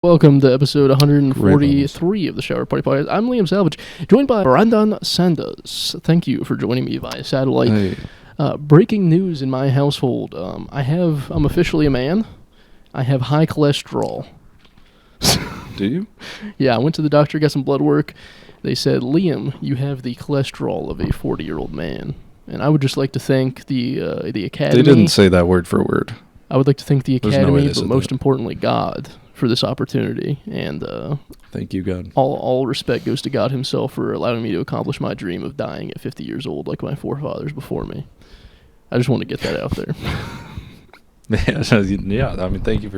Welcome to episode 143 of the Shower Party Podcast. I'm Liam Salvage, joined by Brandon Sanders. Thank you for joining me via satellite. Hey. Breaking news in my household. I'm officially a man. I have high cholesterol. Do you? Yeah, I went to the doctor, got some blood work. They said, Liam, you have the cholesterol of a 40-year-old man. And I would just like to thank the Academy. They didn't say that word for word. I would like to thank the Academy, but most that. importantly, God, for this opportunity. And thank you, God. All respect goes to God himself for allowing me to accomplish my dream of dying at 50 years old like my forefathers before me. I just want to get that out there. Yeah, I mean, thank you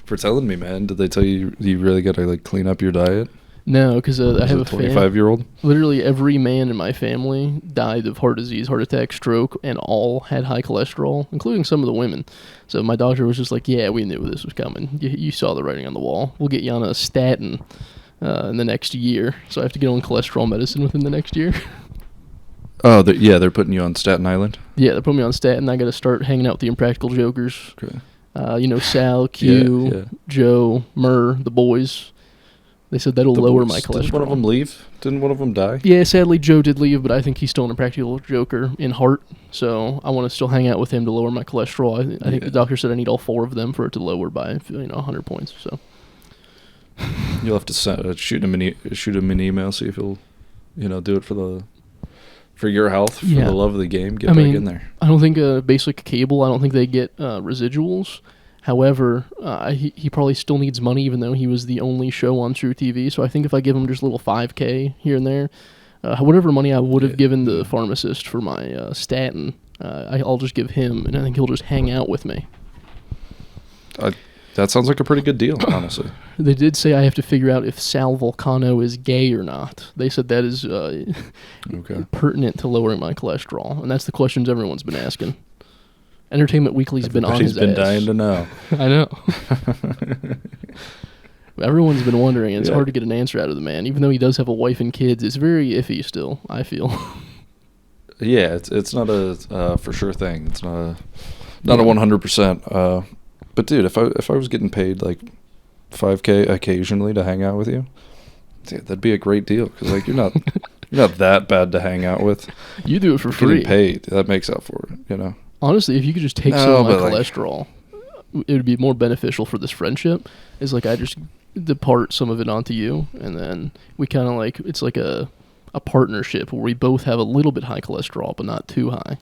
for telling me, man. Did they tell you really got to clean up your diet? No, because I have a 25-year-old. Literally every man in my family died of heart disease, heart attack, stroke, and all had high cholesterol, including some of the women. So my doctor was just like, yeah, we knew this was coming. You saw the writing on the wall. We'll get you on a statin in the next year. So I have to get on cholesterol medicine within the next year. Oh, they're putting you on Staten Island? Yeah, they're putting me on statin. I got to start hanging out with the Impractical Jokers. Okay. Sal, Q, Joe, Murr, the boys. They said that'll lower my cholesterol. Didn't one of them leave? Didn't one of them die? Yeah, sadly, Joe did leave, but I think he's still an Impractical Joker in heart, so I want to still hang out with him to lower my cholesterol. I think the doctor said I need all 4 of them for it to lower by 100 points. So you'll have to shoot him an email, see if he'll do it for your health, for the love of the game. Get back in there. I don't think basic cable. I don't think they get residuals. However, he probably still needs money, even though he was the only show on True TV. So I think if I give him just a little $5K here and there, whatever money I would have given the pharmacist for my statin, I'll just give him, and I think he'll just hang out with me. That sounds like a pretty good deal, honestly. They did say I have to figure out if Sal Vulcano is gay or not. They said that is pertinent to lowering my cholesterol, and that's the questions everyone's been asking. Entertainment Weekly's been on his ass. Everybody's been dying to know. I know. Everyone's been wondering, and it's hard to get an answer out of the man. Even though he does have a wife and kids, it's very iffy still, I feel. Yeah, it's not a for sure thing. It's not a 100%. But dude, if I was getting paid like $5K occasionally to hang out with you, dude, that'd be a great deal. Because you're not that bad to hang out with. You do it for free. Getting paid, that makes up for it. Honestly, if you could just take some of my cholesterol, it would be more beneficial for this friendship. Is I just depart some of it onto you, and then we kind of it's like a partnership where we both have a little bit high cholesterol, but not too high.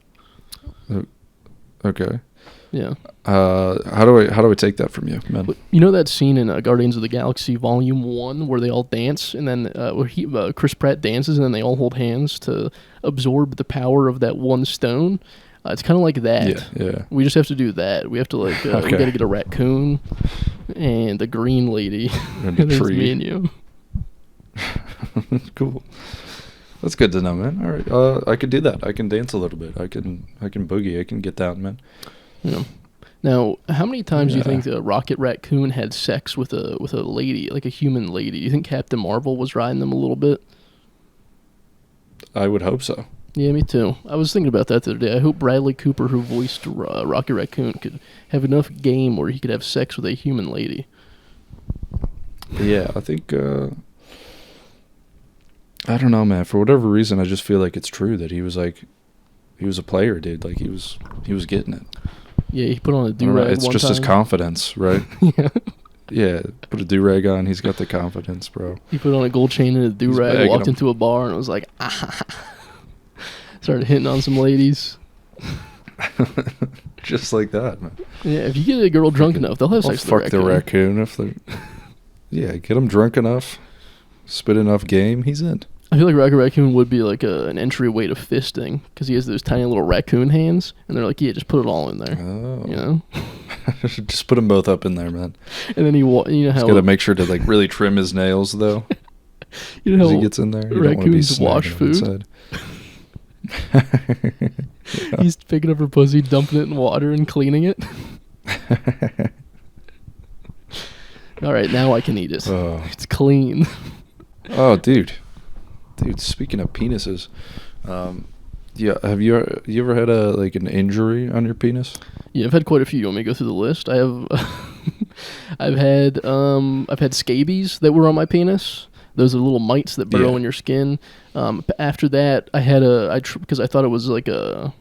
Okay. Yeah. How do I take that from you, man? You know that scene in Guardians of the Galaxy Volume 1 where they all dance, and then where Chris Pratt dances, and then they all hold hands to absorb the power of that one stone? It's kind of like that. Yeah. We just have to do that. We have to we got to get a raccoon and a green lady, and a tree. Me and you. Cool. That's good to know, man. All right, I could do that. I can dance a little bit. I can boogie. I can get down, man. Yeah. Now, how many times do you think the Rocket Raccoon had sex with a lady, like a human lady? Do you think Captain Marvel was riding them a little bit? I would hope so. Yeah, me too. I was thinking about that the other day. I hope Bradley Cooper, who voiced Rocket Raccoon, could have enough game where he could have sex with a human lady. Yeah, I think... I don't know, man. For whatever reason, I just feel like it's true that he was a player, dude. He was getting it. Yeah, he put on a do-rag It's just his confidence, right? Yeah. Yeah, put a do-rag on. He's got the confidence, bro. He put on a gold chain and a do-rag, walked into a bar, and was like, started hitting on some ladies. Just like that, man. Yeah, if you get a girl drunk enough, they'll have sex with the raccoon. If they're... Yeah, get them drunk enough, spit enough game, he's in. I feel like Rocket Raccoon would be like an entryway to fisting, because he has those tiny little raccoon hands, and they're like, yeah, just put it all in there. Oh. Just put them both up in there, man. And then he's got to make sure to really trim his nails, though. As he gets in there, you raccoons wash food. He's picking up her pussy, dumping it in water, and cleaning it. All right, now I can eat it. It's clean. Oh, dude, speaking of penises, have you ever had an injury on your penis? Yeah, I've had quite a few. You want me to go through the list? I have I've had scabies that were on my penis. Those are little mites that burrow in your skin. After that, because I thought it was like a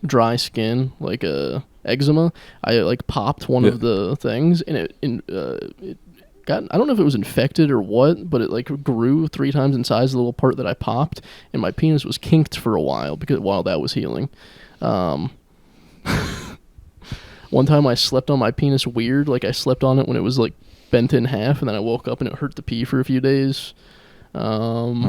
dry skin, like a eczema. I like popped one of the things, and it got, I don't know if it was infected or what, but it like grew 3 times in size, the little part that I popped, and my penis was kinked for a while while that was healing. One time I slept on my penis weird, like I slept on it when it was like bent in half, and then I woke up and it hurt to pee for a few days. When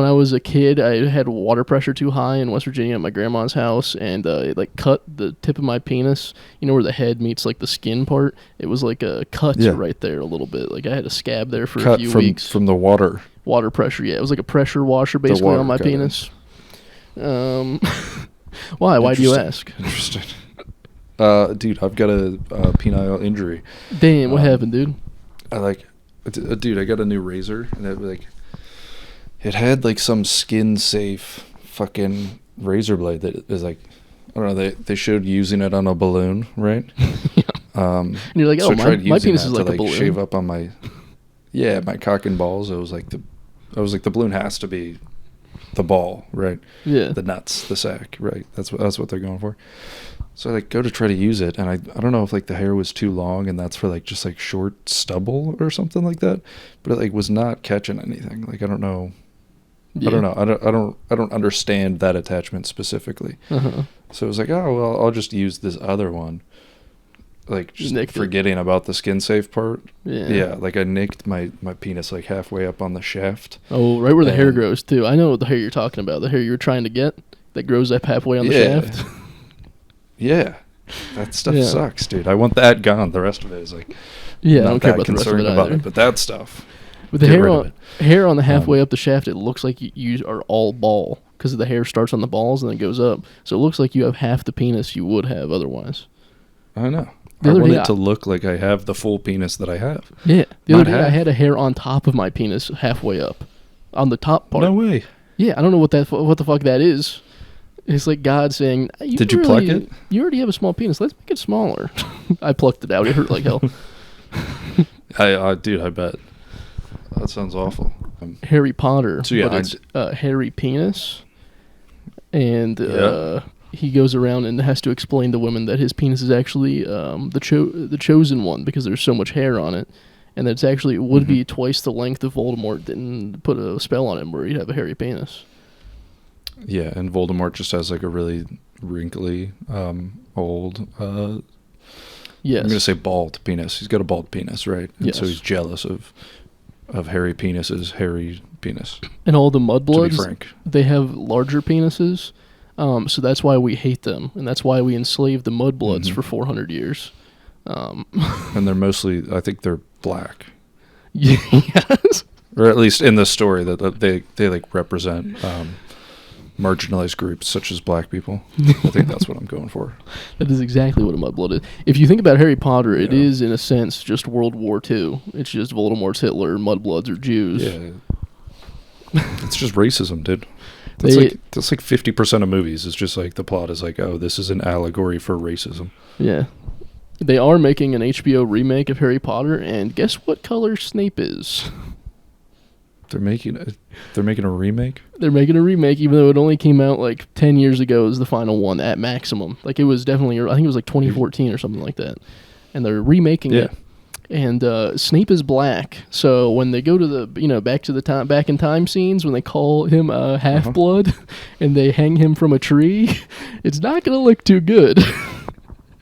I was a kid, I had water pressure too high in West Virginia at my grandma's house, and it like cut the tip of my penis. You know where the head meets like the skin part? It was like a cut right there a little bit. Like I had a scab there for a few weeks. From the water. Water pressure, yeah. It was like a pressure washer basically on my penis. Why? Why do you ask? Interesting. Dude, I've got a penile injury. Damn, what happened, dude? Dude, I got a new razor, and it had like some skin safe fucking razor blade that is like, I don't know, they showed using it on a balloon, right? And you're like, so my penis is like a balloon. Shave up on my cock and balls. It was like the balloon has to be the ball, right? Yeah. The nuts, the sack, right? That's what they're going for. So I like go to try to use it, and I don't know if like the hair was too long, and that's for like just like short stubble or something like that, but it like was not catching anything. Like I don't know. Yeah. I don't know. I don't understand that attachment specifically. So it was like, oh well, I'll just use this other one. Like just forgetting about the skin safe part. Yeah. Like I nicked my penis like halfway up on the shaft. Oh, right where the hair grows too. I know the hair you're talking about. The hair you're trying to get that grows up halfway on the shaft. Yeah. That stuff sucks, dude. I want that gone. The rest of it is like, I don't care about the rest of it either. But that stuff. With the hair on the halfway up the shaft, it looks like you are all ball because the hair starts on the balls and then goes up. So it looks like you have half the penis you would have otherwise. I know. I want it to look like I have the full penis that I have. Yeah. The other day I had a hair on top of my penis halfway up. On the top part. No way. Yeah, I don't know what the fuck that is. It's like God saying, did you pluck it? You already have a small penis. Let's make it smaller. I plucked it out. It hurt like hell. Dude, I bet. That sounds awful. Harry Potter, so but it's hairy penis. And he goes around and has to explain to women that his penis is actually the chosen one because there's so much hair on it. And that it would be twice the length if Voldemort didn't put a spell on him where he'd have a hairy penis. Yeah, and Voldemort just has like a really wrinkly, old, yes. I'm going to say bald penis. He's got a bald penis, right? And so he's jealous of hairy penis's hairy penis. And all the mudbloods, they have larger penises, so that's why we hate them, and that's why we enslaved the mudbloods for 400 years. And they're mostly, I think they're black. Yes. Or at least in the story that they like represent marginalized groups such as black people. I think that's what I'm going for. That is exactly what a mudblood is. If you think about Harry Potter, it is in a sense just World War II. It's just Voldemort's Hitler, mudbloods are Jews. Yeah. It's just racism, dude. That's like 50% of movies. It's just like the plot is like, oh, this is an allegory for racism. Yeah. They are making an HBO remake of Harry Potter, and guess what color Snape is? They're making a remake? They're making a remake, even though it only came out like 10 years ago as the final one at maximum. Like it was definitely, I think it was like 2014 or something like that. And they're remaking it. And Snape is black, so when they go to the, back in time scenes, when they call him a half-blood and they hang him from a tree, it's not going to look too good.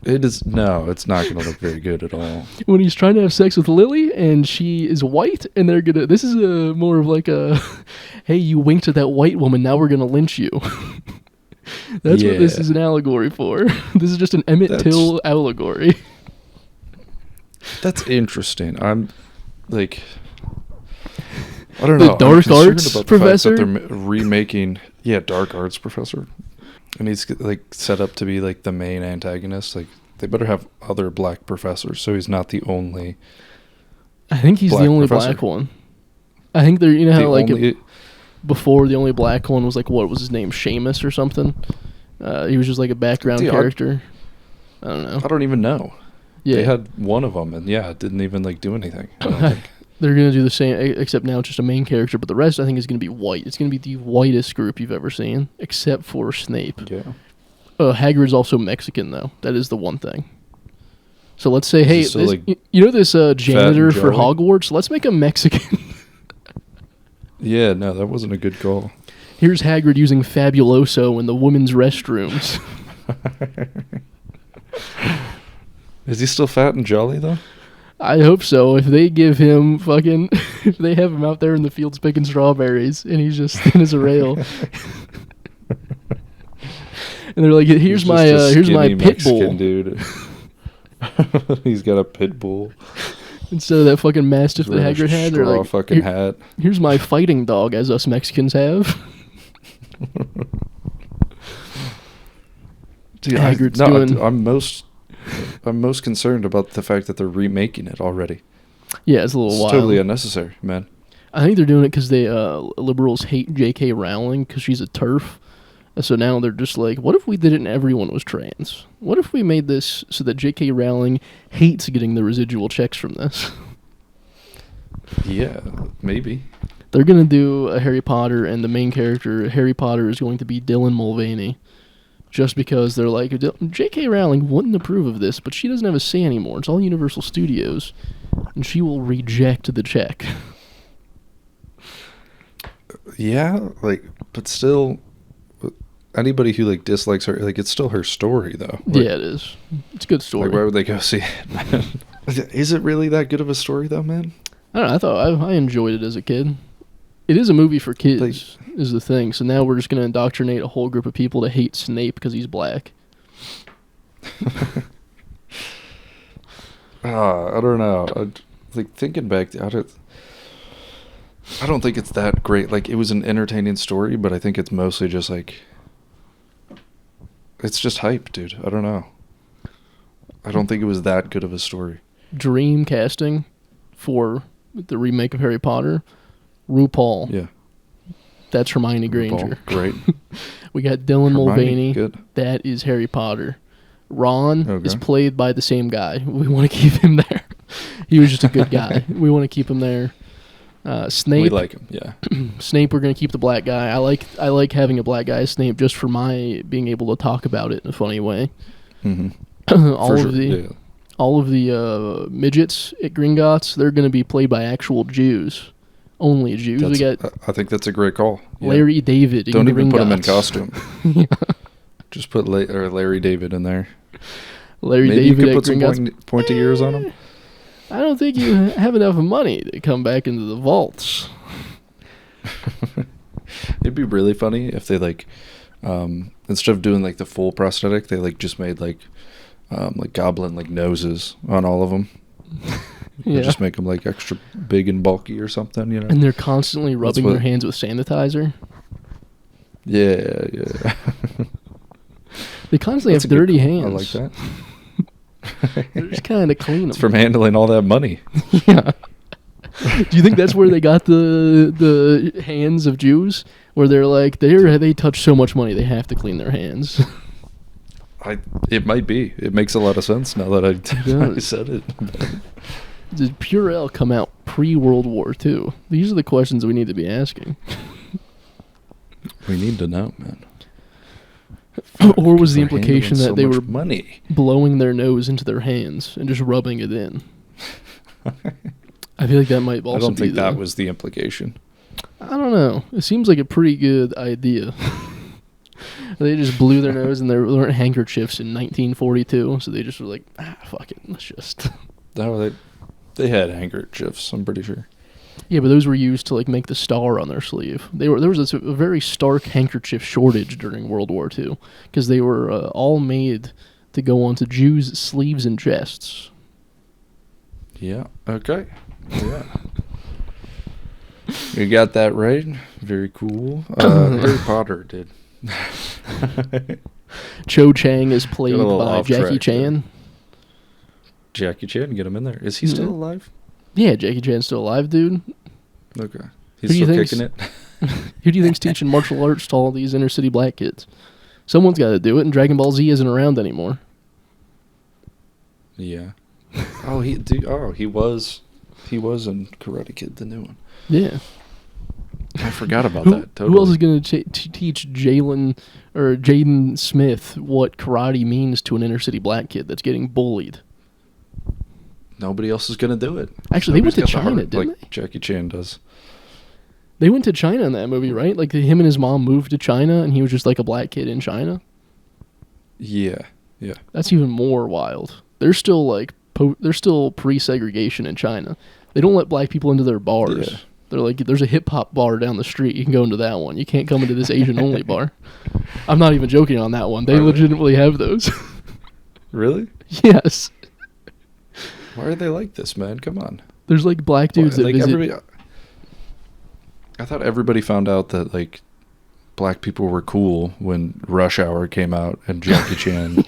It's not going to look very good at all. When he's trying to have sex with Lily and she is white, and this is more of like a, hey, you winked at that white woman, now we're going to lynch you. That's what this is an allegory for. This is just an Emmett Till allegory. That's interesting. I'm like, I don't know. The dark arts professor? That they're remaking, dark arts professor. And he's like set up to be like the main antagonist. Like they better have other black professors, so he's not the only. I think he's the only black one. I think they're, how like before the only black one was like, what was his name, Seamus or something. He was just like a background character. I don't know. I don't even know. Yeah. They had one of them, and it didn't even like do anything. I don't think. They're going to do the same, except now it's just a main character, but the rest I think is going to be white. It's going to be the whitest group you've ever seen, except for Snape. Yeah. Hagrid's also Mexican, though. That is the one thing. So let's say, hey, still, this, like, you know this janitor for Joey? Hogwarts? Let's make him Mexican. Yeah, no, that wasn't a good call. Here's Hagrid using Fabuloso in the women's restrooms. Is he still fat and jolly though? I hope so. If they give him fucking... if they have him out there in the fields picking strawberries, and he's just thin as a rail... And they're like, here's my pit Mexican bull, dude. He's got a pit bull instead of that fucking mastiff that wearing a Hagrid had. They're straw like, fucking hat. Here's my fighting dog, as us Mexicans have. Dude, Hagrid's doing. I'm most concerned about the fact that they're remaking it already. Yeah, it's a little wild. Totally unnecessary, man. I think they're doing it because they liberals hate JK Rowling because she's a TERF. So now they're just like, what if we did it and everyone was trans? What if we made this so that J.K. Rowling hates getting the residual checks from this? Yeah, maybe. They're going to do a Harry Potter, and the main character, Harry Potter, is going to be Dylan Mulvaney. Just because they're like, J.K. Rowling wouldn't approve of this, but she doesn't have a say anymore. It's all Universal Studios. And she will reject the check. Yeah, like, but still... Anybody who like dislikes her, like it's still her story though. Like, yeah, it is. It's a good story. Like, why would they go see it, man? Is it really that good of a story though, man? I don't know. I thought I enjoyed it as a kid. It is a movie for kids, is the thing. So now we're just going to indoctrinate a whole group of people to hate Snape because he's black. I don't know. Like thinking back, I don't think it's that great. Like it was an entertaining story, but I think it's mostly just like. It's just hype, dude. I don't know. I don't think it was that good of a story. Dream casting for the remake of Harry Potter, RuPaul. Yeah. That's Hermione Granger. Great. We got Dylan Mulvaney. Good. That is Harry Potter. Ron is played by the same guy. We want to keep him there. He was just a good guy. We want to keep him there. Snape. We like him, yeah. Snape, we're gonna keep the black guy. I like having a black guy as Snape just for my being able to talk about it in a funny way. Mm-hmm. all of the midgets at Gringotts, they're gonna be played by actual Jews, only Jews. I think that's a great call. Yeah. Larry David. Don't even Gringotts. Put him in costume. Yeah. Just put Larry David in there. Maybe David. You could put some pointy ears on him. I don't think you have enough money to come back into the vaults. It'd be really funny if they like, instead of doing like the full prosthetic, they like just made like goblin like noses on all of them. Yeah. Just make them like extra big and bulky or something, you know. And they're constantly rubbing their hands with sanitizer. Yeah. They constantly have dirty hands. I like that. They're just kind of clean them. It's from handling all that money. Yeah. Do you think that's where they got the hands of Jews? Where they're like, they touch so much money, they have to clean their hands. It might be. It makes a lot of sense now that I said it. Did Purell come out pre-World War II? These are the questions we need to be asking. We need to know, man. Or was the implication that they were money blowing their nose into their hands and just rubbing it in? I feel like that might also be. I don't think that was the implication. I don't know. It seems like a pretty good idea. They just blew their nose and there weren't handkerchiefs in 1942, so they just were like, fuck it, let's just. No, they had handkerchiefs, I'm pretty sure. Yeah, but those were used to like make the star on their sleeve. There was a very stark handkerchief shortage during World War II because they were all made to go onto Jews' sleeves and chests. Yeah. Okay. Yeah. You got that right. Very cool. Harry Potter did. Cho Chang is played by Jackie Chan. Jackie Chan, get him in there. Is he still alive? Yeah, Jackie Chan's still alive, dude. Okay. He's still kicking it. Who do you think's teaching martial arts to all these inner city black kids? Someone's got to do it, and Dragon Ball Z isn't around anymore. Yeah. Oh, he was in Karate Kid, the new one. Yeah. I forgot about Who, that. Totally. who else is going to teach Jalen or Jaden Smith what karate means to an inner city black kid that's getting bullied? Nobody else is going to do it. Actually, Nobody's they went to got the China, heart didn't like they? Jackie Chan does. They went to China in that movie, right? Like him and his mom moved to China, and he was just like a black kid in China. Yeah. That's even more wild. They're still like they're still pre-segregation in China. They don't let black people into their bars. Yeah. They're like, there's a hip hop bar down the street. You can go into that one. You can't come into this Asian only bar. I'm not even joking on that one. They legitimately have those. Really? Yes. Why are they like this, man? Come on. There's like black dudes that like visit. I thought everybody found out that like black people were cool when Rush Hour came out and Jackie Chan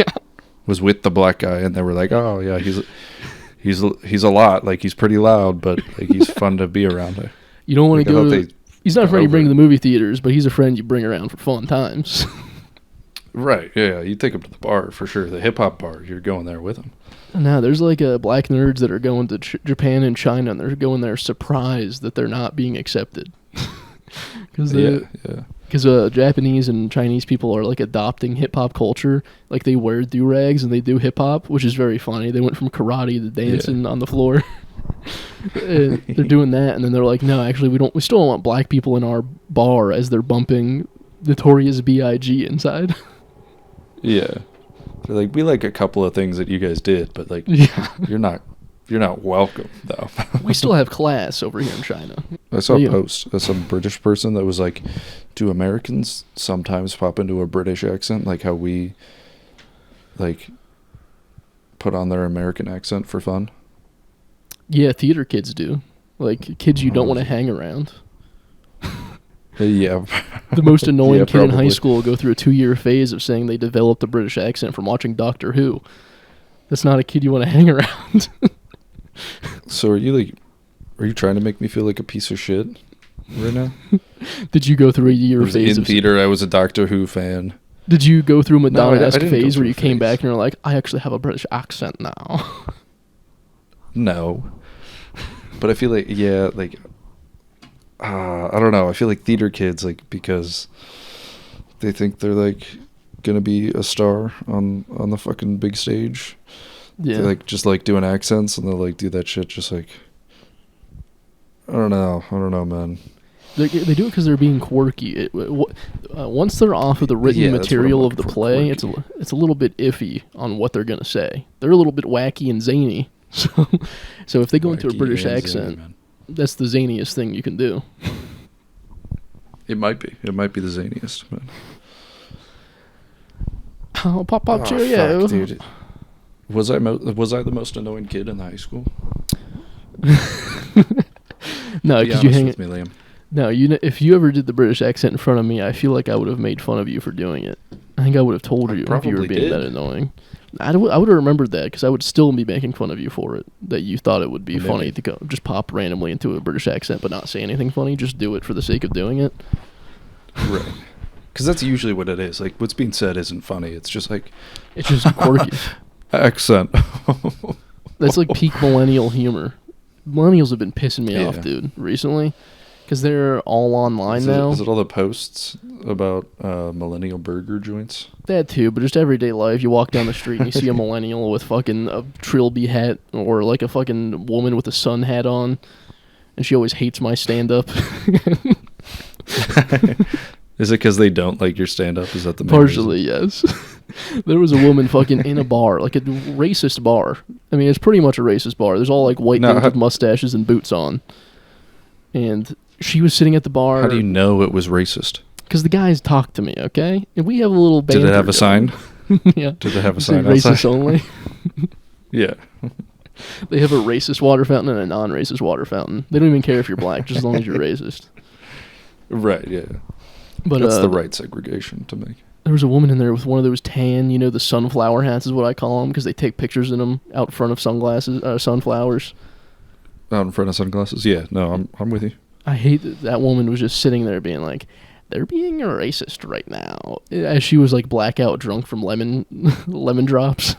was with the black guy, and they were like, "Oh yeah, he's a lot. Like he's pretty loud, but like he's fun to be around." You don't want like, to go. He's not a friend you bring to the movie theaters, but he's a friend you bring around for fun times. Right? Yeah, you take him to the bar for sure. The hip hop bar, you're going there with him. No, there's like black nerds that are going to Japan and China, and they're going there surprised that they're not being accepted. Because Japanese and Chinese people are like adopting hip hop culture. Like they wear do-rags and they do hip hop, which is very funny. They went from karate to dancing on the floor. They're doing that, and then they're like, no, actually, we still don't want black people in our bar as they're bumping Notorious B.I.G. inside. Yeah. They're like, we like a couple of things that you guys did, but like you're not welcome though. We still have class over here in China. I saw a post of some British person that was like, do Americans sometimes pop into a British accent, like how we like put on their American accent for fun? Yeah, theater kids do. Like kids you don't want to hang around. Yeah. The most annoying kid in high probably. school will go through a 2-year phase of saying they developed a British accent from watching Doctor Who. That's not a kid you want to hang around. So are you trying to make me feel like a piece of shit right now? Did you go through a year phase in theater? I was a Doctor Who fan. Did you go through a Madonna-esque didn't go phase through where you a came phase. back and you're like, I actually have a British accent now? No. But I feel like, I don't know. I feel like theater kids, like, because they think they're, like, gonna be a star on the fucking big stage. Yeah. They, like, just, like, doing accents, and they'll, like, do that shit just, like, I don't know, man. They do it because they're being quirky. Once they're off of the written material of the play, it's a little bit iffy on what they're going to say. They're a little bit wacky and zany. So if they go into a British accent, zany, that's the zaniest thing you can do. It might be the zaniest, man. Oh, pop cheerio. Fuck, dude. Was I the most annoying kid in high school? No, because you hang with me, Liam. No, if you ever did the British accent in front of me, I feel like I would have made fun of you for doing it. I think I would have told you if you were being that annoying. I would have remembered that because I would still be making fun of you for it. That you thought it would be funny to go just pop randomly into a British accent but not say anything funny. Just do it for the sake of doing it. Right. Because that's usually what it is. Like, what's being said isn't funny. It's just like... It's just quirky. Accent. That's like peak millennial humor. Millennials have been pissing me off, dude, recently. Because they're all online now. Is it all the posts about millennial burger joints? That too, but just everyday life. You walk down the street and you see a millennial with fucking a Trilby hat or like a fucking woman with a sun hat on. And she always hates my stand-up. Is it because they don't like your stand-up? Is that the main Partially, reason? yes. There was a woman fucking in a bar, like a racist bar. I mean, it's pretty much a racist bar. There's all like white dudes with mustaches and boots on. And she was sitting at the bar. How do you know it was racist? Because the guys talked to me, okay? And we have a little banter. Did it have a sign? Yeah. Did it have a sign outside? Racist only? Yeah. They have a racist water fountain and a non-racist water fountain. They don't even care if you're black, just as long as you're racist. Right, yeah. But that's the right segregation to make. There was a woman in there with one of those tan, the sunflower hats is what I call them, because they take pictures in them out front of sunflowers. Out in front of sunglasses? Yeah, no, I'm with you. I hate that woman was just sitting there being like, they're being racist right now. As she was like blackout drunk from lemon drops.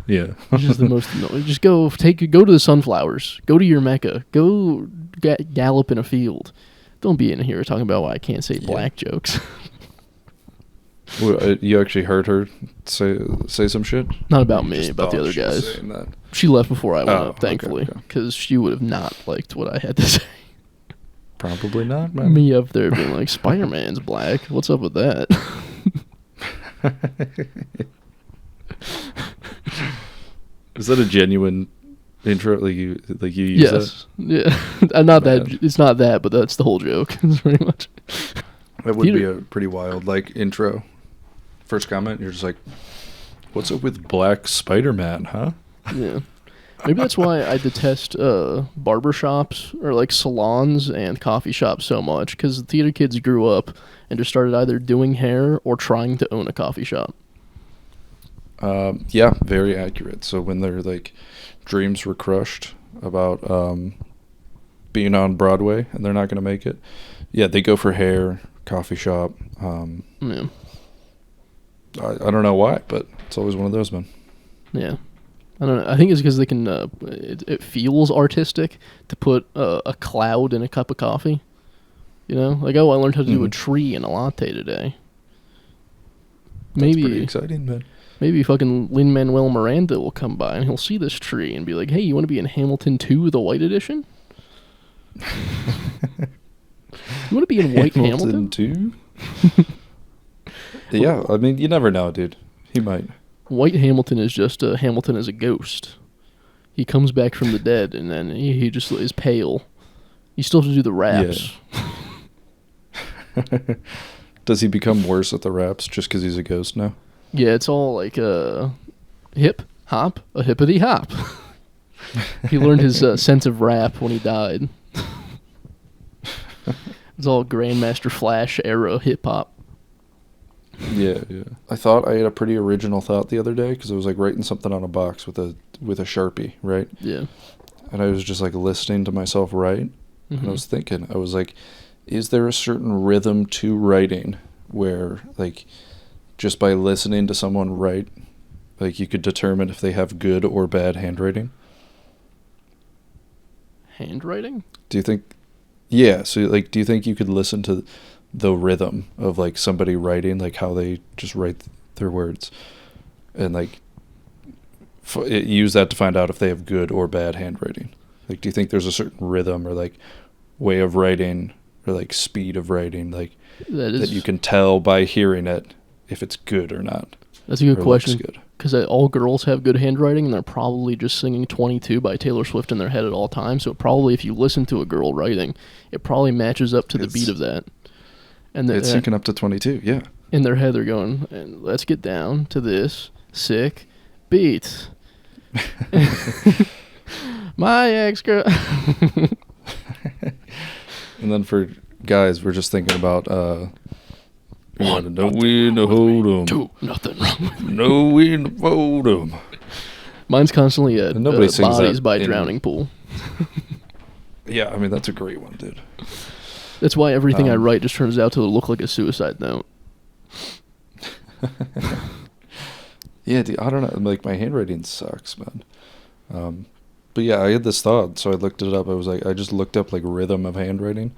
Yeah. It's just the most. Just go to the sunflowers. Go to your Mecca. Go gallop in a field. Don't be in here talking about why I can't say black jokes. Well, you actually heard her say some shit? Not about me, about the other guys. She left before I went up, thankfully, because she would have not liked what I had to say. Probably not, man. Me up there being like, Spider-Man's black. What's up with that? Is that a genuine intro? Like you use that? Yeah. Not that. It's not that, but that's the whole joke. Pretty much. That would be a pretty wild intro. First comment, you're just like, "What's up with Black Spider-Man, huh?" Yeah. Maybe that's why I detest barbershops or salons and coffee shops so much, because theater kids grew up and just started either doing hair or trying to own a coffee shop. Yeah, very accurate. So when their dreams were crushed about being on Broadway and they're not going to make it, yeah, they go for hair, coffee shop. Yeah. I don't know why, but it's always one of those, man. Yeah. I don't know. I think it's because they can. It feels artistic to put a cloud in a cup of coffee. You know, I learned how to do a tree in a latte today. That's pretty exciting, man. Maybe fucking Lin-Manuel Miranda will come by and he'll see this tree and be like, "Hey, you want to be in Hamilton 2, the White Edition? You want to be in White Hamilton 2?" Yeah, I mean, you never know, dude. He might. White Hamilton is just Hamilton as a ghost. He comes back from the dead, and then he just is pale. You still have to do the raps. Yeah. Does he become worse at the raps just because he's a ghost now? Yeah, it's all hip, hop, a hippity hop. He learned his sense of rap when he died. It's all Grandmaster Flash era hip hop. Yeah. I thought I had a pretty original thought the other day because I was writing something on a box with a Sharpie, right? Yeah. And I was just listening to myself write, and I was thinking, I was like, is there a certain rhythm to writing where just by listening to someone write, you could determine if they have good or bad handwriting? Handwriting? Do you think? Yeah. So do you think you could listen to the rhythm of somebody writing, how they just write their words, and use that to find out if they have good or bad handwriting? Do you think there's a certain rhythm or way of writing or speed of writing that you can tell by hearing it if it's good or not? That's a good question, because all girls have good handwriting and they're probably just singing 22 by Taylor Swift in their head at all times. So probably if you listen to a girl writing, it probably matches up to the beat of that. And it's syncing up to 22, yeah. In their head, they're going, and let's get down to this sick beat. My ex-girl. And then for guys, we're just thinking about One, no win, no hold 'em. Two, nothing wrong with me. No win, hold 'em. Mine's constantly nobody sings Bodies that by Drowning Pool. Yeah, I mean, that's a great one, dude. That's why everything I write just turns out to look like a suicide note. Yeah, dude, I don't know. My handwriting sucks, man. But yeah, I had this thought, so I looked it up. I was I just looked up rhythm of handwriting.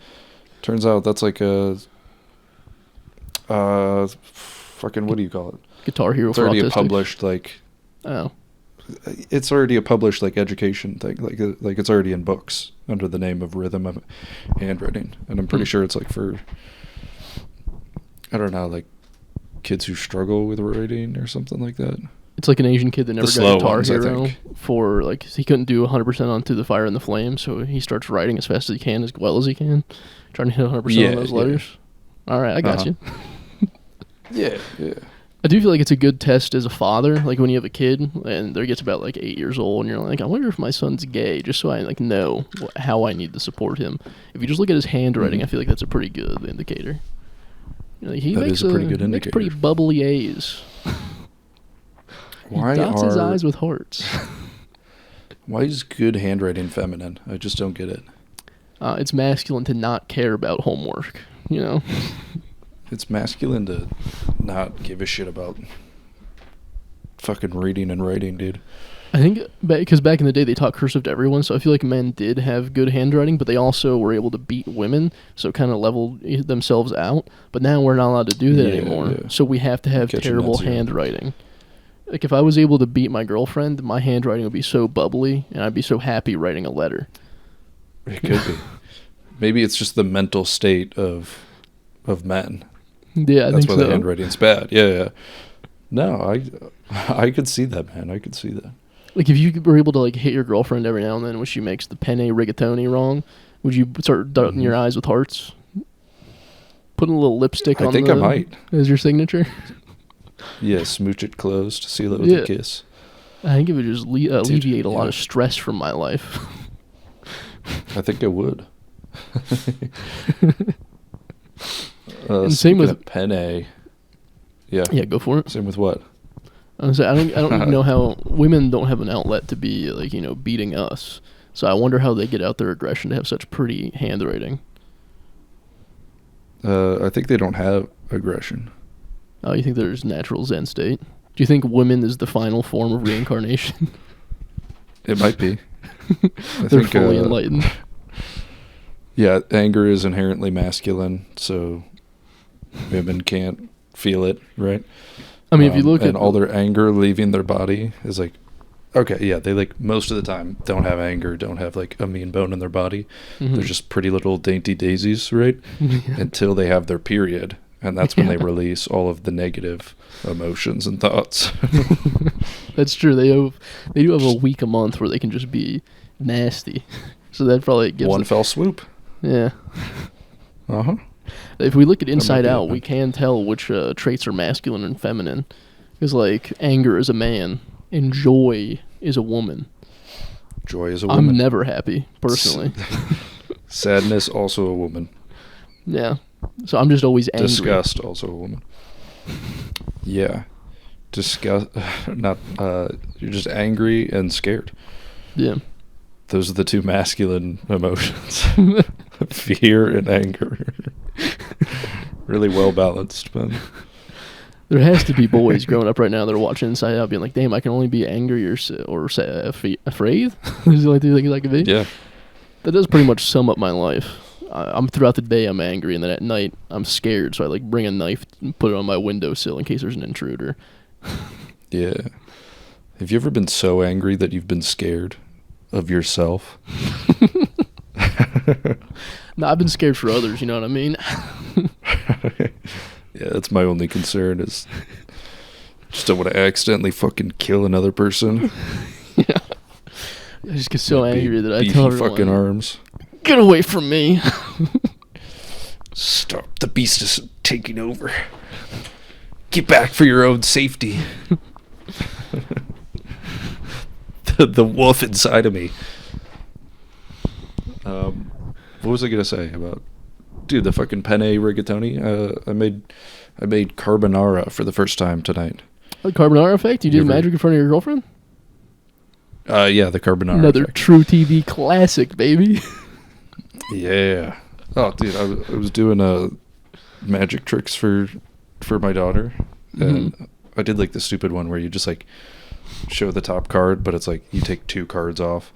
Turns out that's a fucking, what do you call it? Guitar Hero. It's already a published Oh. It's already a published education thing. It's already in books under the name of rhythm of handwriting, and I'm pretty sure it's for, I don't know, kids who struggle with writing or something like that. It's an Asian kid that never got Guitar ones, Hero for he couldn't do 100% on Through the Fire and the Flame, so he starts writing as fast as he can, as well as he can, trying to hit 100% on those letters. All right, I got you. Yeah. I do feel like it's a good test as a father, when you have a kid and they gets about 8 years old and you're I wonder if my son's gay, just so I know how I need to support him. If you just look at his handwriting, I feel like that's a pretty good indicator. He that makes is a pretty good indicator. Makes pretty bubbly A's. He dots his eyes with hearts. Why is good handwriting feminine? I just don't get it. It's masculine to not care about homework, It's masculine to not give a shit about fucking reading and writing, dude. I think because back in the day they taught cursive to everyone, so I feel like men did have good handwriting, but they also were able to beat women, so it kind of leveled themselves out. But now we're not allowed to do that anymore, so we have to have terrible handwriting. Like if I was able to beat my girlfriend, my handwriting would be so bubbly, and I'd be so happy writing a letter. It could be. Maybe it's just the mental state of men. Yeah, that's why the handwriting's bad. Yeah. No, I could see that, man. I could see that. Like, if you were able to, like, hit your girlfriend every now and then when she makes the penne rigatoni wrong, would you start dotting your eyes with hearts? Putting a little lipstick on I think I might. As your signature? Yeah, smooch it closed, seal it with a kiss. I think it would just alleviate a lot of stress from my life. I think it would. And same with penne. Yeah. Yeah, go for it. Same with what? I don't even know how women don't have an outlet to be like, beating us. So I wonder how they get out their aggression to have such pretty handwriting. I think they don't have aggression. Oh, you think there's natural Zen state? Do you think women is the final form of reincarnation? It might be. They're fully enlightened. Yeah, anger is inherently masculine, so women can't feel it, right? I mean, if you look at... And all their anger leaving their body is like... Okay, yeah, they like most of the time don't have anger, don't have like a mean bone in their body. Mm-hmm. They're just pretty little dainty daisies, right? Until they have their period. And that's when they release all of the negative emotions and thoughts. That's true. They do have a week a month where they can just be nasty. So that probably gives one fell swoop. Yeah. Uh-huh. If we look at Inside Out, we can tell which traits are masculine and feminine. Because, like, anger is a man, and joy is a woman. Joy is a woman. I'm never happy, personally. Sadness, also a woman. Yeah. So I'm just always angry. Disgust, also a woman. Yeah. Disgust, you're just angry and scared. Yeah. Those are the two masculine emotions. Fear and anger. Really well balanced, man. There has to be boys growing up right now that are watching Inside Out being like, damn, I can only be angry or afraid? Is the only two things I can be? Yeah. That does pretty much sum up my life. I'm throughout the day I'm angry, and then at night I'm scared, so I like bring a knife and put it on my windowsill in case there's an intruder. Yeah. Have you ever been so angry that you've been scared of yourself? No, I've been scared for others, you know what I mean? Yeah, that's my only concern is just don't want to accidentally fucking kill another person. Yeah. I just get so angry that I tell everyone, fucking arms. Get away from me. Stop. The beast is taking over. Get back for your own safety. The wolf inside of me. What was I gonna say about, dude? The fucking penne rigatoni. I made carbonara for the first time tonight. The carbonara effect? You did magic in front of your girlfriend? Yeah, the carbonara. Another effect. true TV classic, baby. Yeah. Oh, dude, I was doing magic tricks for my daughter, and I did like the stupid one where you just like show the top card, but it's like you take two cards off.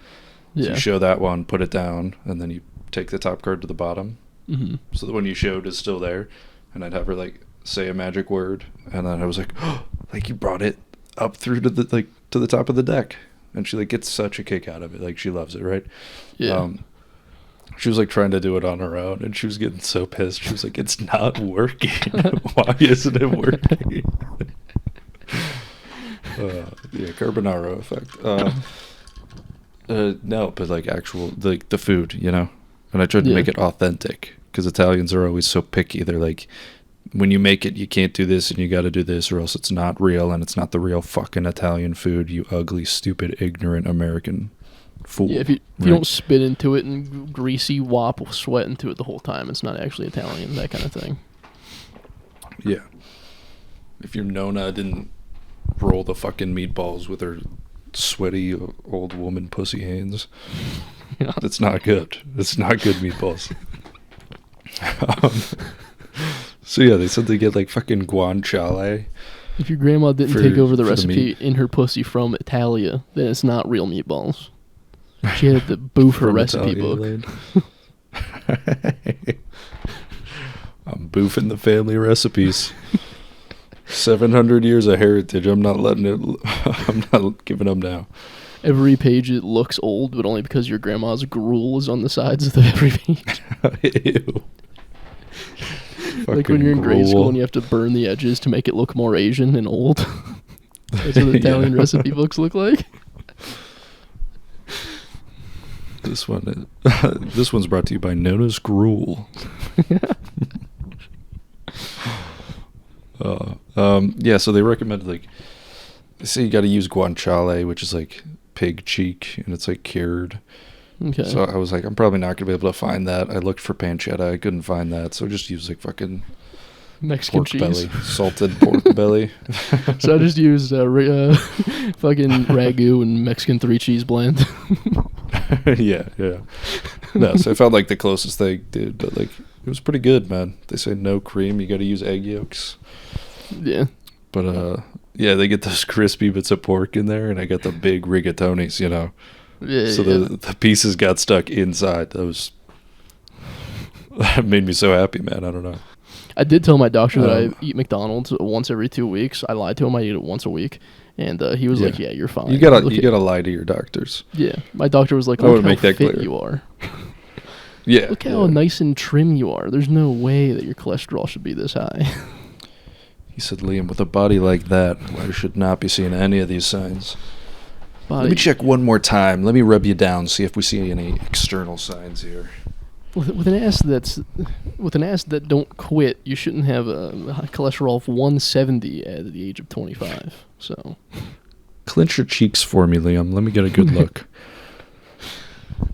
So you show that one, put it down, and then you take the top card to the bottom. Mm-hmm. So the one you showed is still there, and I'd have her like say a magic word, and then I was like, oh, like you brought it up through to the top of the deck, and she like gets such a kick out of it, like she loves it, right? Yeah. She was like trying to do it on her own, and she was getting so pissed. She was like, "It's not working. Why isn't it working?" Yeah, carbonara effect. No, but like actual the food, you know. And I tried to make it authentic because Italians are always so picky. They're like, when you make it, you can't do this and you got to do this, or else it's not real and it's not the real fucking Italian food. You ugly, stupid, ignorant American fool. Yeah, if you don't spit into it and greasy wop sweat into it the whole time, it's not actually Italian. That kind of thing. Yeah. If your Nona didn't roll the fucking meatballs with her sweaty old woman pussy hands, that's not good. It's not good meatballs. So yeah, they said they get like fucking guanciale, If your grandma didn't For- take over the for the recipe meat. in her pussy from Italia, then it's not real meatballs. She had to boof her From recipe Italian book. land. I'm boofing the family recipes. 700 years of heritage. I'm not letting it. I'm not giving them now. Every page it looks old, but only because your grandma's gruel is on the sides of every page. Ew. Like when you're in grade Fucking school gruel. and you have to burn the edges to make it look more Asian and old. That's what Italian Yeah. recipe books look like. This one. This one's brought to you by Nona's Gruel. Yeah, so they recommend like they say you got to use guanciale, which is like pig cheek, and it's like cured. Okay. So I was like, I'm probably not gonna be able to find that. I looked for pancetta, I couldn't find that, so just use like fucking Mexican pork cheese. belly, salted pork belly. So I just used fucking ragu and Mexican 3-cheese blend. yeah. No, so I found like the closest thing, dude, but like it was pretty good, man. They say no cream, you got to use egg yolks. Yeah. But yeah, they get those crispy bits of pork in there, and I got the big rigatonis, you know. Yeah. So yeah. the pieces got stuck inside. That made me so happy, man. I don't know. I did tell my doctor that I eat McDonald's once every 2 weeks. I lied to him. I eat it once a week. And he was like, yeah, you're fine. You gotta lie to your doctors. Yeah. My doctor was like, I look wanna how make that fit clear. you are. Yeah. Look how nice and trim you are. There's no way that your cholesterol should be this high. He said, Liam, with a body like that, I should not be seeing any of these signs. Let me check one more time. Let me rub you down, see if we see any external signs here. With an ass that don't quit, you shouldn't have a cholesterol of 170 at the age of 25. So Clench your cheeks for me, Liam. Let me get a good look.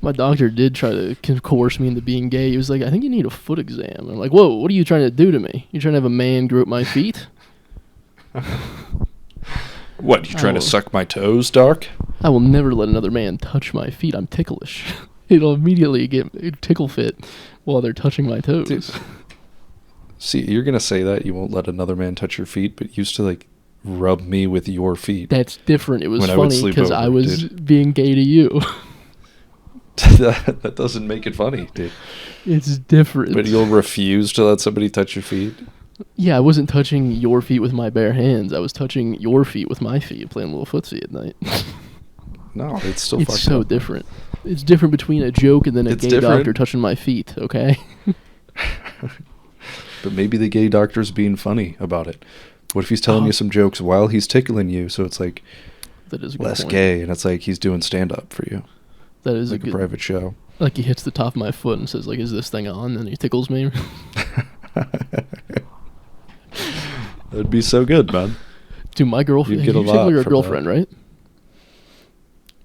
my doctor did try to coerce me into being gay. He was like, I think you need a foot exam. And I'm like, whoa, what are you trying to do to me? You trying to have a man grope my feet? What, you trying to suck my toes, Doc? I will never let another man touch my feet. I'm ticklish. It'll immediately get a tickle fit while they're touching my toes. Dude. See, you're going to say that you won't let another man touch your feet, but you used to, like, rub me with your feet. That's different. It was When I would funny sleep because over, I was dude. being gay to you. That doesn't make it funny, dude. It's different. But you'll refuse to let somebody touch your feet? Yeah, I wasn't touching your feet with my bare hands. I was touching your feet with my feet, playing a little footsie at night. No, it's still It's fucked so up. different. It's different between a joke and then a It's gay different. doctor touching my feet, okay? But maybe the gay doctor's being funny about it. What if he's telling Oh. you some jokes while he's tickling you, so it's like That is a good less point. gay, and it's like he's doing stand-up for you, That is like a a good... private show. Like he hits the top of my foot and says, like, is this thing on? And he tickles me. That'd be so good, man. Dude, my girlfriend... You'd get a You tickle lot your from girlfriend, right?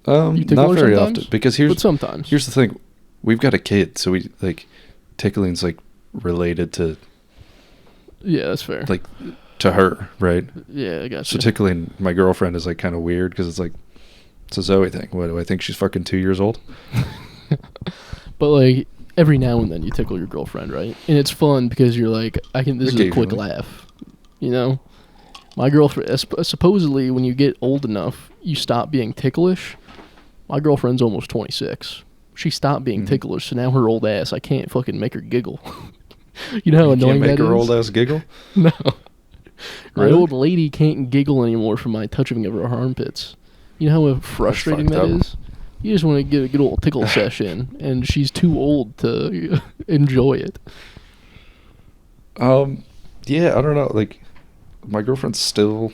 You tickle Not her very sometimes? often, because But sometimes. here's the thing: we've got a kid, so we like tickling's like related to Yeah, that's fair. like to her, right? Yeah, I got So you. tickling my girlfriend is like kind of weird because it's like it's a Zoe thing. What do I think she's fucking 2 years old? But, like, every now and then you tickle your girlfriend, right? And it's fun because you're like, this is a quick Occasionally. laugh. You know? My girlfriend... Supposedly, when you get old enough, you stop being ticklish. My girlfriend's almost 26. She stopped being Mhm. ticklish, so now her old ass, I can't fucking make her giggle. You know how You annoying can't make that her is? old ass giggle. No. My Really? old lady can't giggle anymore from my touching of her armpits. You know how frustrating fucked that up. is? You just want to get a good old tickle session, and she's too old to enjoy it. Yeah, I don't know. Like, my girlfriend's still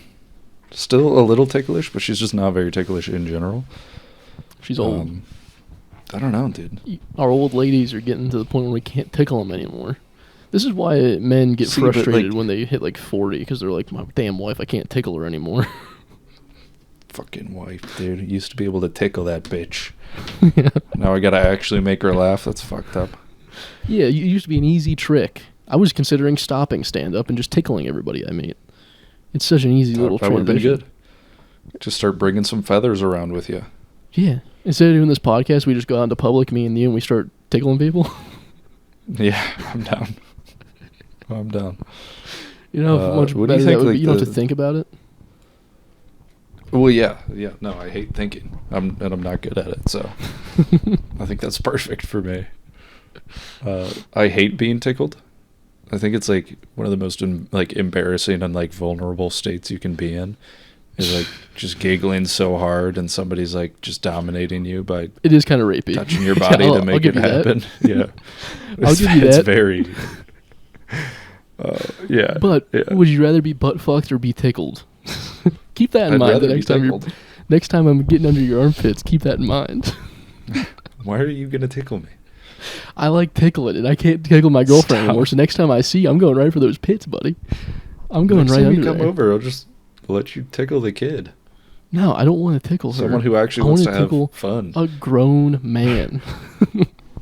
a little ticklish, but she's just not very ticklish in general. She's old. I don't know, dude. Our old ladies are getting to the point where we can't tickle them anymore. This is why men get See, but, frustrated like- when they hit like 40, because they're like, my damn wife, I can't tickle her anymore. Fucking wife, dude. Used to be able to tickle that bitch. Yeah. Now I gotta actually make her laugh. That's fucked up. Yeah, it used to be an easy trick. I was considering stopping stand-up and just tickling everybody I meet. It's such an easy little That would have been transition. good. Just start bringing some feathers around with you. Yeah. Instead of doing this podcast, we just go out into public, me and you, and we start tickling people. Yeah, I'm down. I'm down. You know how much what do you better think, that would like, be? You don't have to think about it. Well, yeah. No, I hate thinking. I'm not good at it, so I think that's perfect for me. I hate being tickled. I think it's like one of the most like embarrassing and like vulnerable states you can be in. Is like just giggling so hard and somebody's like just dominating you by It is kind of rapey. touching your body to make it happen. Yeah, I'll give you that. It's very. Yeah. But yeah. would you rather be butt fucked or be tickled? Keep that in I'd mind. rather The be next time I'm getting under your armpits, keep that in mind. Why are you gonna tickle me? I like tickling it. I can't tickle my girlfriend Stop. anymore. So next time I see you, I'm going right for those pits, buddy. I'm going Next right time under you come there. over, I'll just let you tickle the kid. No, I don't want to tickle her. Someone who actually I wants wanna to tickle have fun. a grown man.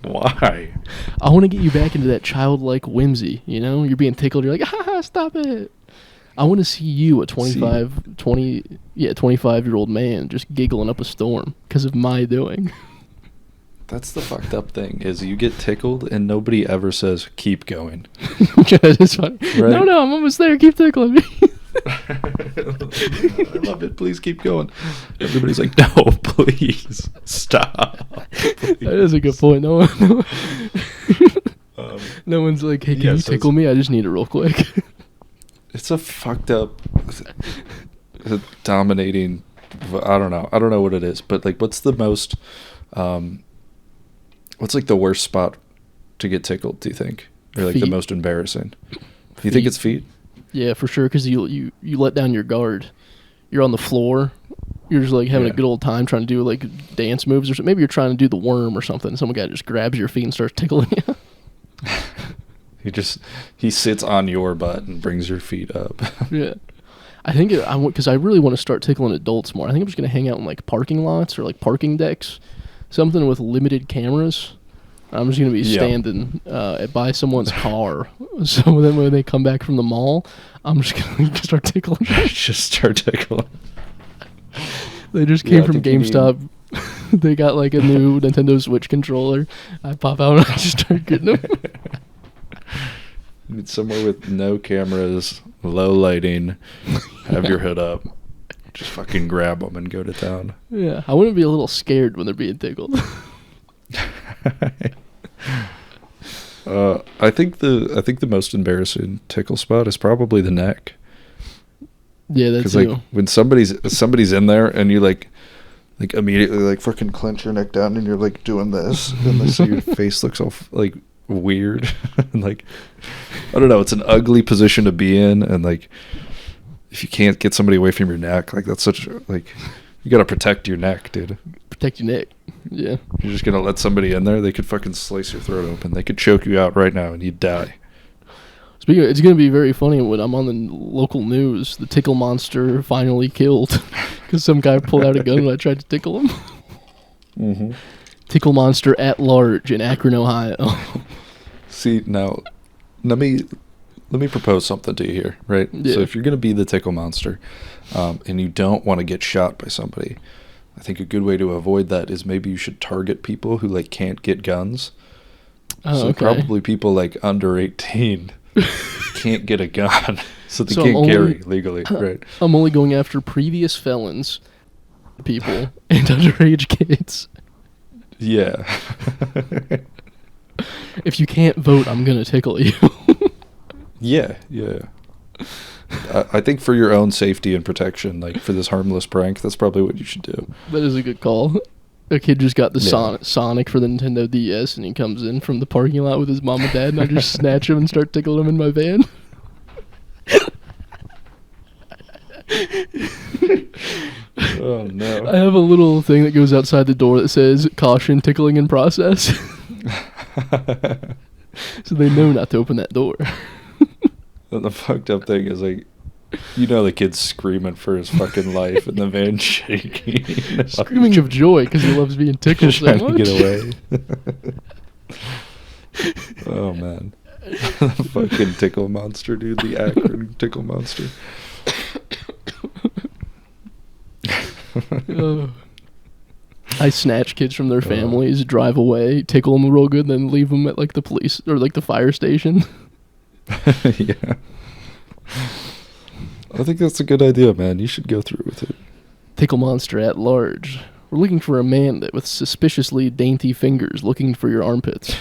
Why? I want to get you back into that childlike whimsy. You know, you're being tickled. You're like, ha, stop it. I want to see you, a 25-year-old man, just giggling up a storm because of my doing. That's the fucked up thing is you get tickled and nobody ever says keep going. That is funny. Right? No, I'm almost there. Keep tickling me. I love it. Please keep going. Everybody's like, no, please stop. Please. That is a good point. No one's like, hey, can you tickle me? I just need it real quick. It's a fucked up, dominating. I don't know what it is, but like, what's the most, what's like the worst spot to get tickled? Do you think, or like feet. the most embarrassing? Do you think it's feet? Yeah, for sure. Because you let down your guard. You're on the floor. You're just like having a good old time trying to do like dance moves, or maybe you're trying to do the worm or something. Some guy just grabs your feet and starts tickling you. He sits on your butt and brings your feet up. Yeah. I think because I really want to start tickling adults more. I think I'm just going to hang out in like parking lots or like parking decks, something with limited cameras. I'm just going to be standing by someone's car. So then when they come back from the mall, I'm just going to start tickling. Just start tickling. They just came from GameStop. They got like a new Nintendo Switch controller. I pop out and I just start getting them. It's somewhere with no cameras, low lighting, have your hood up. Just fucking grab them and go to town. Yeah, I wouldn't be a little scared when they're being tickled. I think the most embarrassing tickle spot is probably the neck. Yeah, that's because like when somebody's in there and you like immediately like fucking clench your neck down and you're like doing this and so your face looks all like weird and like I don't know, it's an ugly position to be in, and like if you can't get somebody away from your neck, like that's such like you gotta protect your neck, dude. Protect your neck. Yeah. You're just gonna let somebody in there, they could fucking slice your throat open. They could choke you out right now and you'd die. Speaking of, it's going to be very funny when I'm on the local news. The tickle monster finally killed because some guy pulled out a gun and I tried to tickle him. Mm-hmm. Tickle monster at large in Akron, Ohio. See, now, let me propose something to you here, right? Yeah. So if you're going to be the tickle monster and you don't want to get shot by somebody, I think a good way to avoid that is maybe you should target people who like can't get guns. So probably people like under 18 can't get a gun, so they can't carry legally, right? I'm only going after previous felons, people, and underage kids. Yeah. If you can't vote, I'm going to tickle you. Yeah. I think for your own safety and protection, like for this harmless prank, that's probably what you should do. That is a good call. A kid just got the Sonic for the Nintendo DS, and he comes in from the parking lot with his mom and dad, and I just snatch him and start tickling him in my van. Oh, no. I have a little thing that goes outside the door that says, "Caution, tickling in process." So they know not to open that door. And the fucked up thing is, like, you know the kid's screaming for his fucking life and the van's shaking. Screaming of joy because he loves being tickled so much. Trying to get away. Oh, man. The fucking tickle monster, dude. The Akron tickle monster. I snatch kids from their families, drive away, tickle them real good, then leave them at like the police or like the fire station. Yeah. I think that's a good idea, man. You should go through with it. Tickle monster at large. We're looking for a man that with suspiciously dainty fingers looking for your armpits.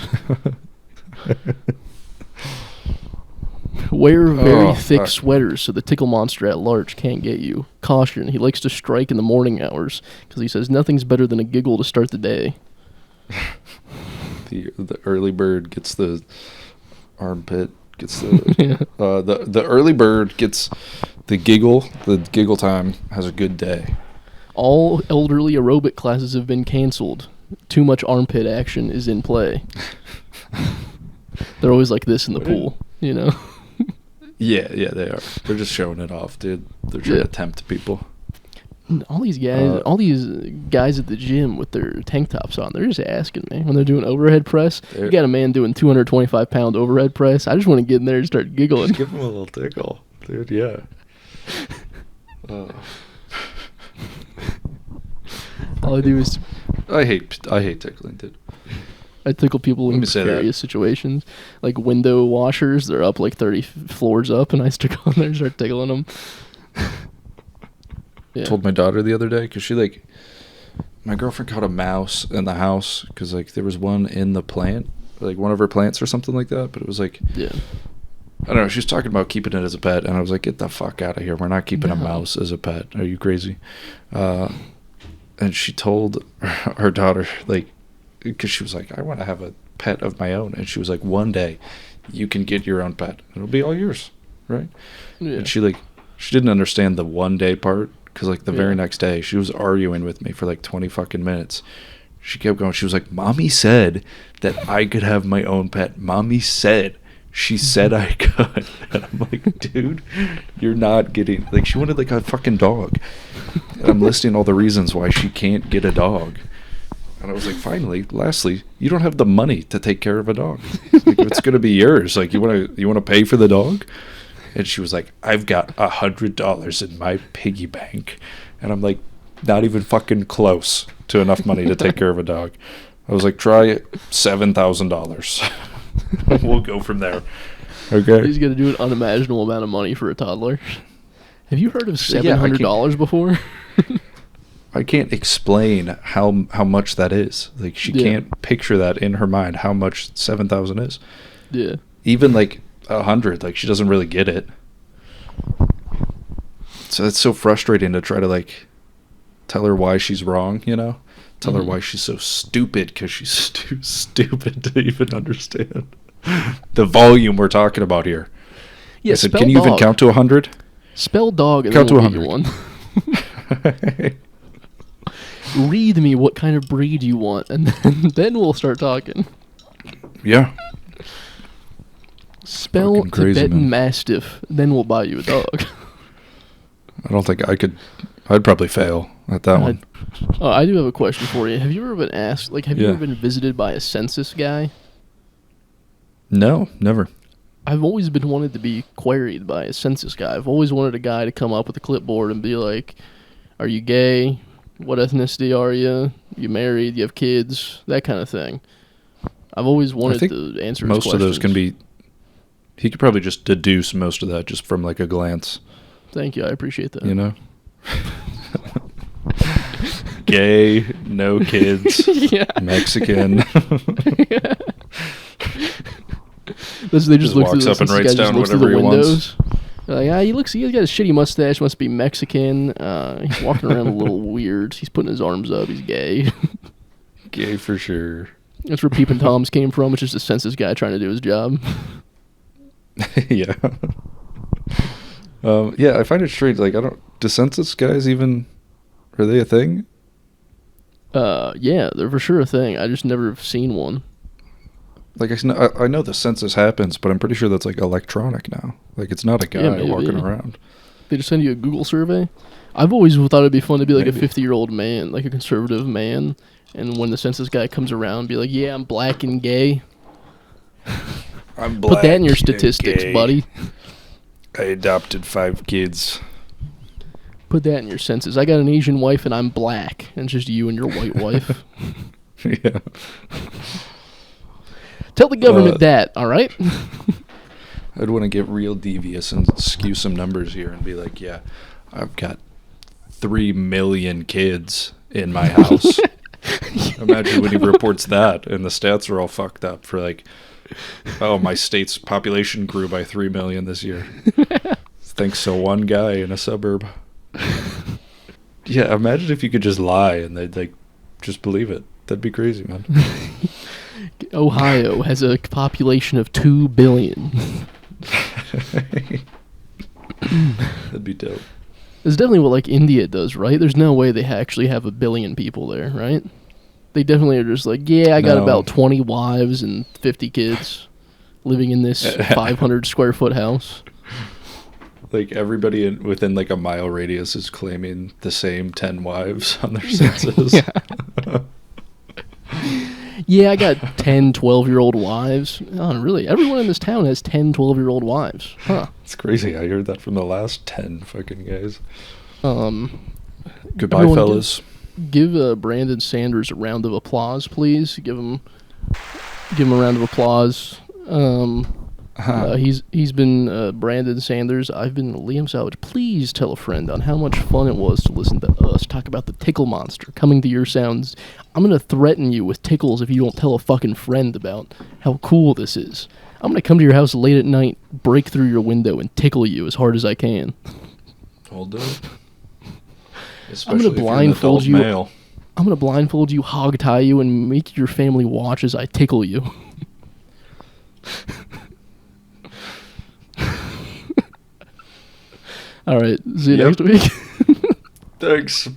Wear very thick sweaters so the tickle monster at large can't get you. Caution, he likes to strike in the morning hours because he says nothing's better than a giggle to start the day. The early bird gets the armpit, gets the the early bird gets the giggle. The giggle time has a good day. All elderly aerobic classes have been canceled. Too much armpit action is in play. They're always like this in the pool, you know? Yeah, they are. They're just showing it off, dude. They're trying to tempt people. All these guys at the gym with their tank tops on, they're just asking me when they're doing overhead press. You got a man doing 225-pound overhead press. I just want to get in there and start giggling. Just give him a little tickle, dude. Yeah. All I do is I hate tickling, dude. I tickle people in various situations, like window washers. They're up like 30 floors up, and I stick on there and start tickling them. Yeah. Told my daughter the other day because my girlfriend caught a mouse in the house because like there was one in the plant, like one of her plants or something like that. But it was like, I don't know. She was talking about keeping it as a pet, and I was like, get the fuck out of here. We're not keeping a mouse as a pet. Are you crazy? And she told her daughter, like, because she was like, I want to have a pet of my own. And she was like, one day you can get your own pet. It'll be all yours, right? Yeah. And she didn't understand the one day part. Because, like, the very next day, she was arguing with me for, like, 20 fucking minutes. She kept going. She was like, Mommy said that I could have my own pet. Mommy said. She said I could. And I'm like, dude, you're not getting... Like, she wanted, like, a fucking dog. And I'm listing all the reasons why she can't get a dog. And I was like, lastly, you don't have the money to take care of a dog. Like, it's going to be yours. Like, you want to pay for the dog? And she was like, I've got $100 in my piggy bank. And I'm like, not even fucking close to enough money to take care of a dog. I was like, try it, $7,000. We'll go from there. Okay. He's going to do an unimaginable amount of money for a toddler. Have you heard of $700 before? I can't explain how much that is. Like, she can't picture that in her mind, how much 7,000 is. Yeah. Even, like, 100, like, she doesn't really get it. So it's so frustrating to try to, like, tell her why she's wrong, you know? Tell her why she's so stupid, because she's too stupid to even understand the volume we're talking about here. Yeah, I said, can you even count to 100? Spell dog and count then to we'll 100. Read me what kind of breed you want, and then we'll start talking. Yeah. Spell Tibetan Mastiff, then we'll buy you a dog. I don't think I could. I'd probably fail at that one. I do have a question for you. Have you ever been asked, like, have you ever been visited by a census guy? No, never. I've always been wanted to be queried by a census guy. I've always wanted a guy to come up with a clipboard and be like, are you gay? What ethnicity are you? You married? You have kids? That kind of thing. I've always wanted to answer his questions. Most of those can be... He could probably just deduce most of that just from, like, a glance. Thank you. I appreciate that. You know? Gay, no kids, Mexican. They just walks up and writes down whatever he wants. Like, he's got a shitty mustache, must be Mexican. He's walking around a little weird. He's putting his arms up. He's gay. Gay for sure. That's where Peepin' Toms came from. It's just a census guy trying to do his job. Yeah. Yeah, I find it strange. Like, do census guys even, are they a thing? Yeah, they're for sure a thing. I just never seen one. Like, I know the census happens, but I'm pretty sure that's, like, electronic now. Like, it's not a guy walking around. They just send you a Google survey? I've always thought it'd be fun to be, like, a 50-year-old man, like a conservative man, and when the census guy comes around, be like, yeah, I'm black and gay. I'm black. Put that in your statistics, buddy. I adopted 5 kids. Put that in your census. I got an Asian wife and I'm black. And it's just you and your white wife. Yeah. Tell the government that, all right? I'd want to get real devious and skew some numbers here and be like, yeah, I've got 3 million kids in my house. Imagine when he reports that and the stats are all fucked up for like, oh, my state's population grew by 3 million this year. Thanks to one guy in a suburb. Yeah, imagine if you could just lie and they'd like just believe it. That'd be crazy, man. Ohio has a population of 2 billion. That'd be dope. It's definitely what like India does, right? There's no way they actually have 1 billion people there, right? They definitely are just like, yeah, I got about 20 wives and 50 kids living in this 500 square foot house. Like everybody within like a mile radius is claiming the same 10 wives on their census. Yeah, I got 10, 12-year-old wives. Oh, really? Everyone in this town has 10, 12-year-old wives. Huh. It's crazy. I heard that from the last 10 fucking guys. Goodbye, everyone fellas. Give Brandon Sanders a round of applause, please. Give him a round of applause. He's been Brandon Sanders. I've been Liam Salvage. Please tell a friend on how much fun it was to listen to us talk about the tickle monster coming to your sounds. I'm going to threaten you with tickles if you don't tell a fucking friend about how cool this is. I'm going to come to your house late at night, break through your window, and tickle you as hard as I can. I'll do it. I'm going to blindfold you. I'm going to blindfold you, hog tie you, and make your family watch as I tickle you. All right. See you next week. Thanks.